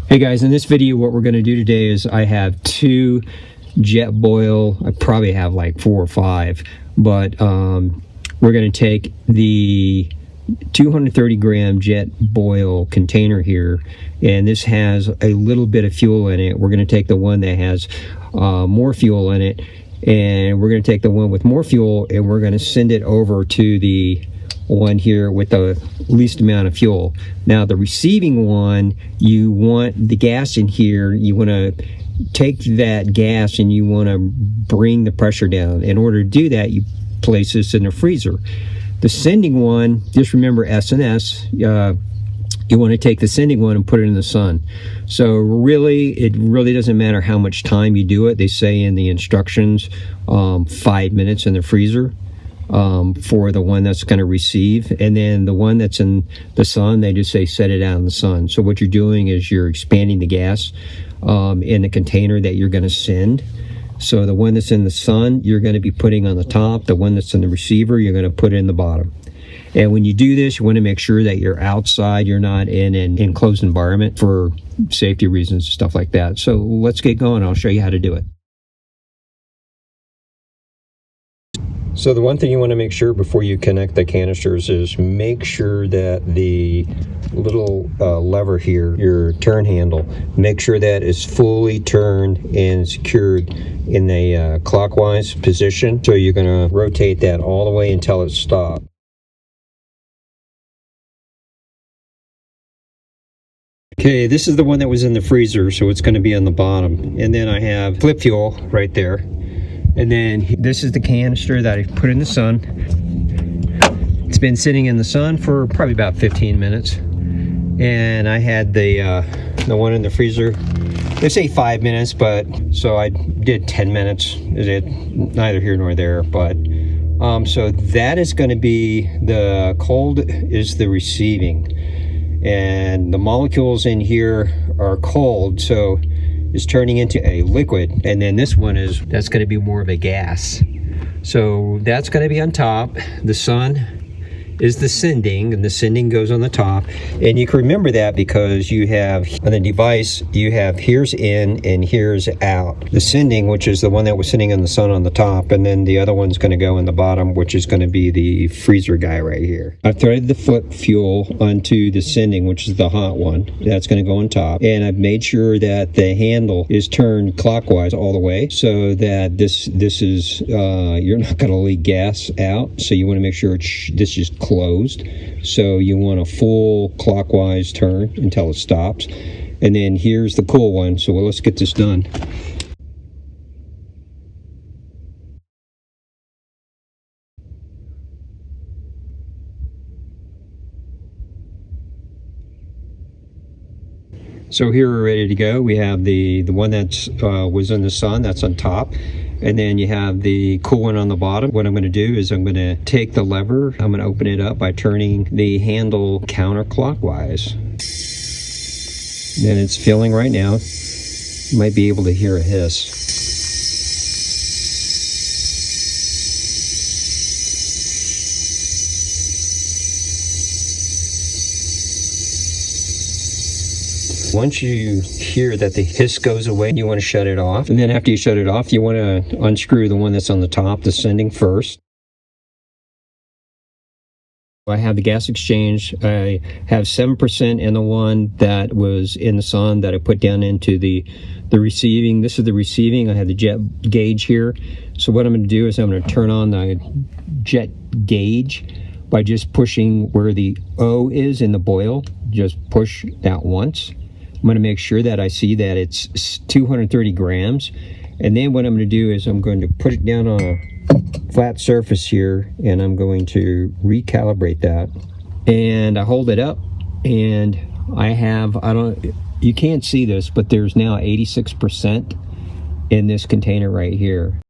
Hey guys, in this video what we're going to do today is I have two JetBoil, I probably have like 4 or 5, but we're going to take the 230 gram JetBoil container here, and this has a little bit of fuel in it. We're going to take the one that has more fuel in it, and we're going to take the one with more fuel and we're going to send it over to the one here with the least amount of fuel. Now the receiving one, you want the gas in here, you want to take that gas and you want to bring the pressure down. In order to do that, you place this in the freezer. The sending one, just remember S&S, you want to take the sending one and put it in the sun. So really, it really doesn't matter how much time you do it. They say in the instructions 5 minutes in the freezer for the one that's going to receive, and then the one that's in the sun, they just say set it out in the sun. So what you're doing is you're expanding the gas in the container that you're going to send. So the one that's in the sun, you're going to be putting on the top. The one that's in the receiver, you're going to put in the bottom. And when you do this, you want to make sure that you're outside, you're not in an enclosed environment for safety reasons, stuff like that. So let's get going. I'll show you how to do it. So the one thing you want to make sure before you connect the canisters is make sure that the little lever here, your turn handle, make sure that is fully turned and secured in a clockwise position. So you're going to rotate that all the way until it stops. Okay, this is the one that was in the freezer, so it's going to be on the bottom. And then I have flip fuel right there. And then this is the canister that I put in the sun. It's been sitting in the sun for probably about 15 minutes. And I had the one in the freezer. They say 5 minutes, but so I did 10 minutes. It neither here nor there, but so that is going to be the cold is the receiving, and the molecules in here are cold, so is turning into a liquid. And then this one that's going to be more of a gas. So that's going to be on top. The sun is the sending, and the sending goes on the top. And you can remember that because you have on the device, you have here's in and here's out. The sending, which is the one that was sitting in the sun on the top, and then the other one's going to go in the bottom, which is going to be the freezer guy right here. I've threaded the flip fuel onto the sending, which is the hot one. That's going to go on top. And I've made sure that the handle is turned clockwise all the way so that this is, you're not going to leak gas out. So you want to make sure this is closed. So you want a full clockwise turn until it stops. And then here's the cool one. So let's get this done. So here we're ready to go. We have the one that's was in the sun, that's on top. And then you have the cool one on the bottom. What I'm going to do is I'm going to take the lever. I'm going to open it up by turning the handle counterclockwise. And it's filling right now. You might be able to hear a hiss. Once you hear that the hiss goes away, you want to shut it off. And then after you shut it off, you want to unscrew the one that's on the top, the sending first. I have the gas exchange. I have 7% in the one that was in the sun that I put down into the receiving. This is the receiving. I have the jet gauge here. So what I'm going to do is I'm going to turn on the jet gauge by just pushing where the O is in the boil. Just push that once. I'm going to make sure that I see that it's 230 grams. And then what I'm going to do is I'm going to put it down on a flat surface here, and I'm going to recalibrate that. And I hold it up, and you can't see this, but there's now 86% in this container right here.